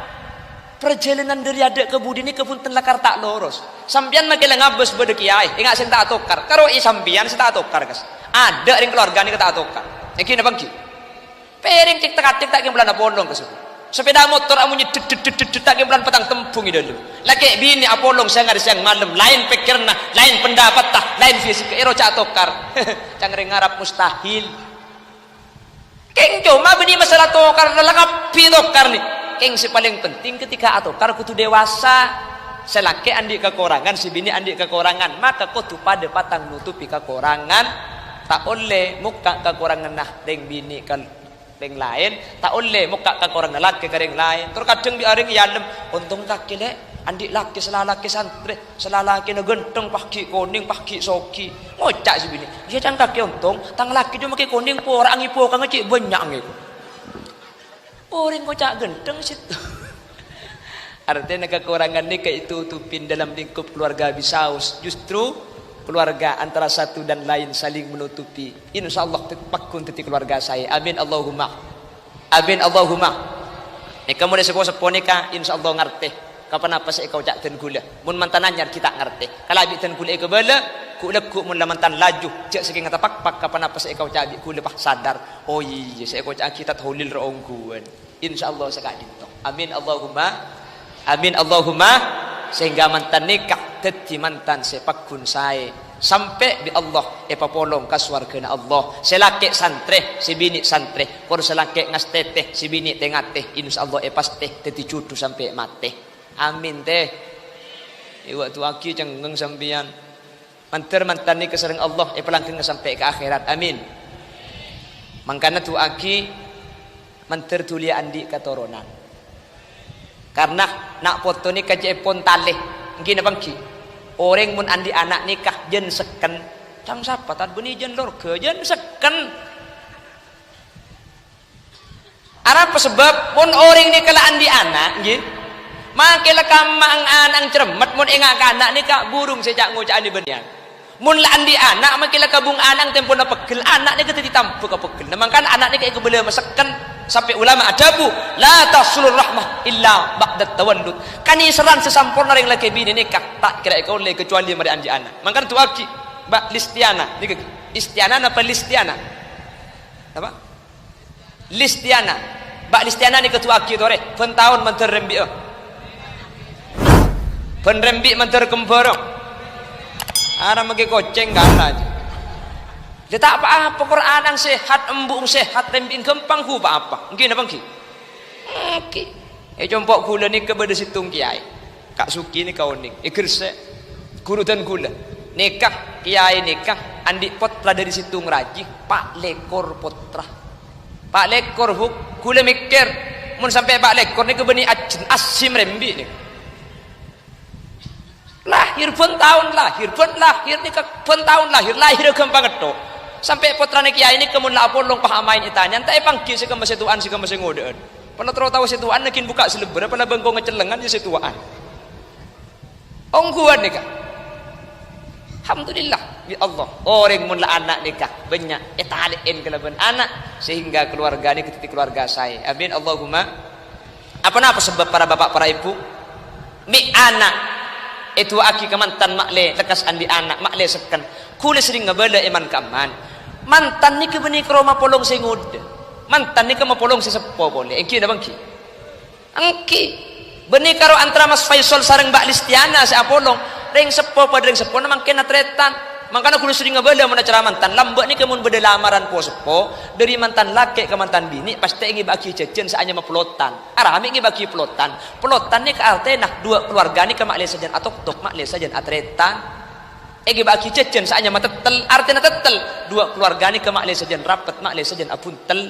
Perjalanan dari ada ke budi ni kepunten lakar tak lurus. Sampian makin ngabes bede kiai, ingat sing tak tokar. Karo i sampian sing tak tokar guys. Ada ring keluarga ni tak tokar. Iki na bangki. Pering cik tak tak bulan apolong ke sepeda motor amunnya tak bulan petang tempung dulu. Laki bini apolong siang hari siang malam lain pikirna, lain pendapat tah, lain fisik ero cak tokar. Cangre ngarap mustahil. Keng cuma bini masalah tokar lalak api tokar ni. Keng si paling penting ketika atokar kutu dewasa. Selaki andi kekurangan, si bini andi kekurangan, maka kutu pada patang nutupi kekurangan. Tak oleh muka kekurangan nah deng bini kan ring lain tak oleh muka kak orang lelaki ke ring lain terkadang di aring yalem untung kaki lek andik laki selalaki santri selalaki na genteng paki kuning paki soki ngocak si bini ya cang kaki untung tang laki dia pakai kuning po orang ipo kang cik banyak gitu orang ngocak genteng situ Artinya kekurangan nikah itu tutupin dalam lingkup keluarga Bisaus. Justru keluarga antara satu dan lain saling menutupi. Insyaallah pakun teti keluarga saya. Amin Allahumma. Amin Allahumma. Nikah mulai sepo-sepo nikah insyaallah ngerti. Kapan apa saya kau cak ten gula. Mun mantan anyar kita ngerti. Kalau abi ten gula ke bala, ku lekuk mun mantan laju. Cak saking ngata pak kapan apa saya kau cak abi gula bah sadar. Oh iya saya kau cak kita taulil raungguan. Insyaallah sekali itu. Amin Allahumma. Amin Allahumma. Sehingga mantan nikah teti mantan sepak kun saya sampai di Allah papolong ka swargana Allah. Selake santre si bini santre kor selake ngastete si bini tengate insyaallah pasti teti cucu sampai mate. Amin teh. Waktu aki cenggeng sampean mantan nikah sareng Allah pelangkeun sampai ke akhirat. Amin. Mangkana tu aki manter tulia andi katurunan. Karena nak foto nikah jepon taleh gini bangki orang mun andi anak nikah jen seken cang sapa tad beni jen lor ke jen seken apa sebab mun orang nikah lah andi anak nggih makela kamang anang cermet mun engak anak nikah burung sejak ngucak andi benian mun lah andi anak makela kabung anang tempo na pegel anak nikah tadi tampu ka pegel mangkan anak nikah iku bele meseken sampai ulama adabu la tasulur rahmah illa ba'da tawallud kani seran sesampurna ring laki bini nikah tak kira kau le kecuali mari anji anak mangkan tu aki bak listiana nikah istiana apa listiana apa listiana bak listiana nikah tu aki tore pen tahun menter rembi pen rembi menter kemboro ara mage koceng gala dia tak apa-apa Quran yang sehat, embung sehat, rembin kempang ku apa-apa. Mungkin apa mungkin? Oke. Compok gula ni kepada situng kiai. Kak Suki ni kau ni. Kerse. Guru dan gula. Nikah kiai nikah. Andi potra dari situng raji. Pak lekor potra. Pak lekor huk. Gula mikir. Mun sampai pak lekor ni kebeni asim rembi ni. Lahir pun tahun lahir pun lahir ni pun tahun lahir kempang itu. Sampai putrane kiai ini kemun la apolong pahamain itanya tak pangki sika masituan sika masengodeun pala tro tahu situan nakin buka seleber pala bengko ngecelengan di situan ongguan nikah alhamdulillah ya Allah orang mun la anak nikah banyak etalein kelaban anak sehingga keluarga ini ketika keluarga saya amin Allahumma apa sebab para bapak para ibu mi anak itu aki kemantan makle lekas andi anak makle seken kulis sering ngabala iman kaman mantan ni kebeni kroma polong singud mantan ni kema polong sesepo boleh engki na bangki engki beni karo antara Mas Faisal sareng Mbak Listiana si apolong ring sepo pada ring sepo na mangken tretan mangkana kulis sering ngabala mun acara mantan lambak ni kemun beda lamaran po sepo dari mantan laki ke mantan bini pasti ingin bagi jajan saanya maplotan arami ingin bagi plotan ni ke artena dua keluarga ni ke makle sajan atau tok makle sajan atretan egi bagi jajan saanya matetel artinya tetel dua keluarga ni ke makle sajan rapat makle sajan apuntel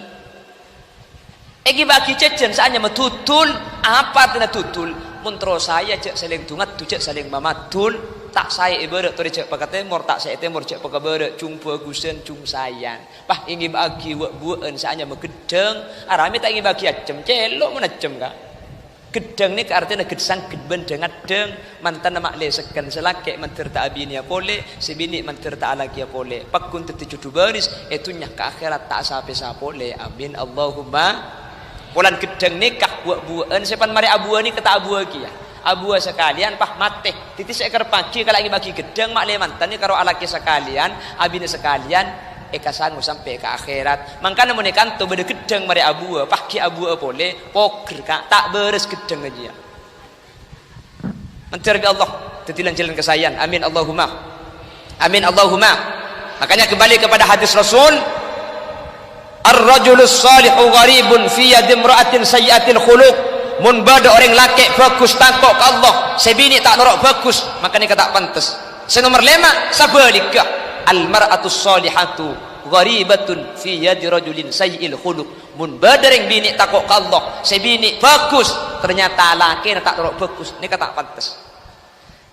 egi bagi jajan saanya matutul apa artinya tutul muntro saya cek saling tungat tu cek saling mamatul tak saya ibarat tu cek pakate mor tak saya temor cek pakabarat jumpa gusen cung sayan bah ingin bagi buan saanya megedeng arami tak ingin bagi acem celok menacem ka gedeng ni artinya gedesang gedben dengan deng mantan nama le seken selake mantir tak abinia pole sebini mantir tak alaki pole pakun teti cudu baris itunya ke akhirat tak sampai sapole amin Allahumma bulan gedeng nikah buan sepan mari abua ni kata abua ki ya abua sekalian pah mate titis ekor pagi kalau lagi bagi gedeng mak le mantan ni karo alaki sekalian abine sekalian sanggup sampai ke akhirat mangkana menekan tu beda gedeng mari abua pagi abua boleh poker kak tak beres gedeng aja mencerga Allah tetilan jalan kesayan amin Allahumma makanya kembali kepada hadis Rasul ar-rajulus salihu gharibun fi yadi imra'atin sayyi'atil khuluq mun bada orang laki bagus takok ke Allah sebini tak norok bagus makanya kata pantas senomor 5 sabalika al-mar'atus salihatu gharibatun fi yadi rajulin sayyi'il khuluq mun badereng bini takok ka Allah sebini bagus ternyata laki tak norok bagus ni kata pantas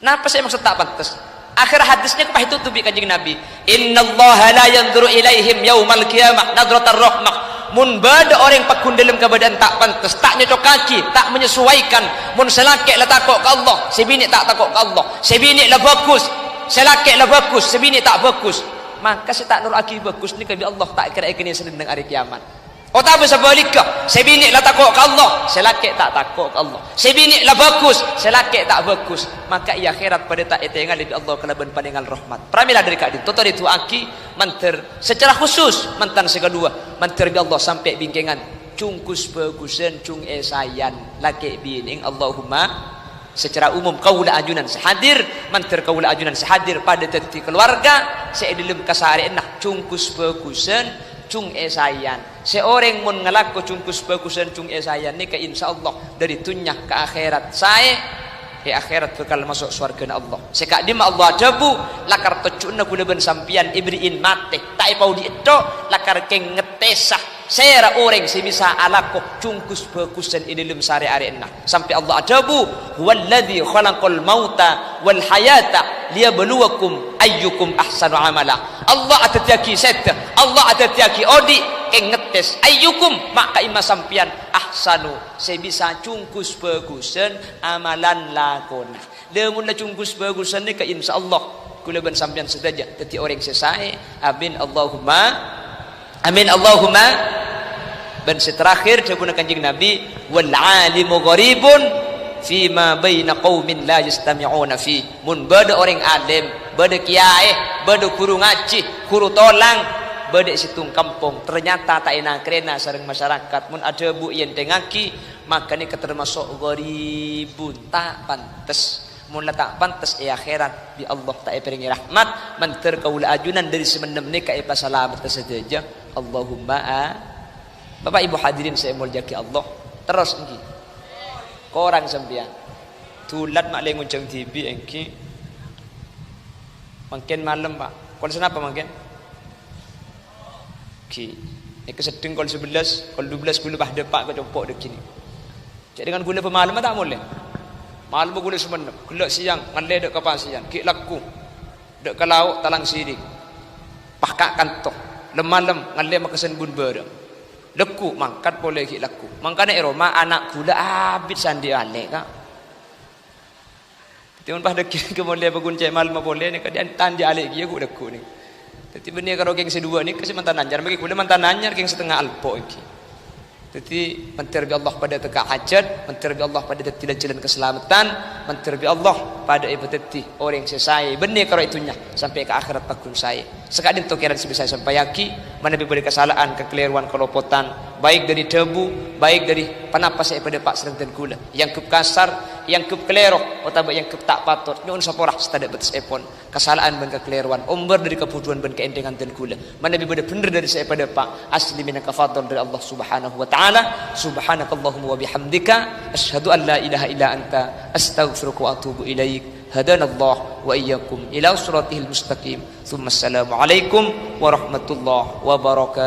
napa saya maksud tak pantas akhir hadisnya kepah itu tubi kanjeng Nabi innallaha la yanzuru ilaihim yaumal qiyamah nadratar rahmah mun bada orang pakun dalam keadaan tak pantas, tak nyocok kaki, tak menyesuaikan, mun selakek lah takut ke Allah, sebini tak takut ke Allah, sebini lah bagus, selakek lah bagus, sebini tak bagus, maka saya tak nur aki bagus ni kebi Allah tak kira ikni sedang hari kiamat. Oh tak bisa balikah, sebini lah takut ke Allah, selakek tak takut ke Allah, sebini lah bagus, selakek tak bagus, maka ia akhirat pada tak etengal lebih Allah kelaban pandangan rahmat. Pramilah dari kadin toto itu aki manter secara khusus mantan sekedua manter bi Allah sampai bingkengan cungkus bagusan cung esayan laki bining Allahumma secara umum kaula ajunan sehadir manter kaula ajunan sehadir pada teti keluarga seedilem kasari nah cungkus bagusan cung esayan seorang mun ngalaku cungkus bagusan cung esayan ni ke insyaallah dari dunia ke akhirat saya di akhirat bakal masuk surga Allah sekak di ma Allah jabu lakar tecuna guna ben sampian ibriin mate tak pau di itu lakar keng ngetesah sera orang sebisa alaku cungkus bagusan ini lem sare arena sampai Allah jabu huwallazi khalaqal mauta wal hayata liyabluwakum ayyukum ahsanu amala. Allah atatiaki set Allah atatiaki odi keng ngetes ayyukum maka ima sampian ahsanu sebisa cungkus bagusan amalan lakon lemun la cungkus bagusan ni ka insyaallah kula ban sampian sedaja dadi orang selesai amin Allahumma ban terakhir jabuna kanjeng Nabi wal alimu gharibun fima baina qaumin la yastami'una fi mun bada orang alim bada kiai bada guru ngaji guru tolang badek situng kampung ternyata tak enak kerena sareng masyarakat mun ada bu yen dengaki maka ni termasuk gharibun tak pantes mun tak pantes akhirat bi Allah tak peringi rahmat manter kaula ajunan dari semenem ni ka pasalamat saja Allahumma Bapak Ibu hadirin saya mulyaki Allah terus engki korang sampean tulat mak lengun jang TV engki mungkin malam Pak kon senapa mungkin ki ek sedeng kol 11 kol 12 gula bah depak ke copok dek kini jadi dengan gula pemalam tak boleh malam gula semenem gula siang ngale dek kapasian ki laku dek ke lauk talang sirik pakak kantok lemalem ngale makesen bun bareng leku mangkat boleh ki laku mangkane Roma anak gula abis sandi ale kak tiun bah dek ke boleh bagun cek malam boleh ni kadian tan dia ale ki aku leku ni jadi benih kalau geng sedua ni kasih mantan anjar bagi kuda mantan anjar geng setengah alpo iki jadi menterbi Allah pada teka hajat menterbi Allah pada tidak jalan keselamatan menterbi Allah pada ibadati orang selesai benih kalau itunya sampai ke akhirat pakun saya sekadin tokeran sebisa sampai yaki mana beri kesalahan kekeliruan kelopotan baik dari debu baik dari panapas saya pada pak serang dan gula yang kep kasar yang kep kelerok atau yang kep tak patut nyun saporah setada betes epon kesalahan ben kekeliruan umber dari kebutuhan ben keendengan dan gula mana beri bener dari saya pada pak asli minaka fadl dari Allah subhanahu wa ta'ala subhanakallahumma wa bihamdika asyhadu an la ilaha illa anta astaghfiruka wa atubu ilaik hadanallah wa iyyakum ila siratil mustaqim thumma assalamu alaikum warahmatullahi wabarakatuh.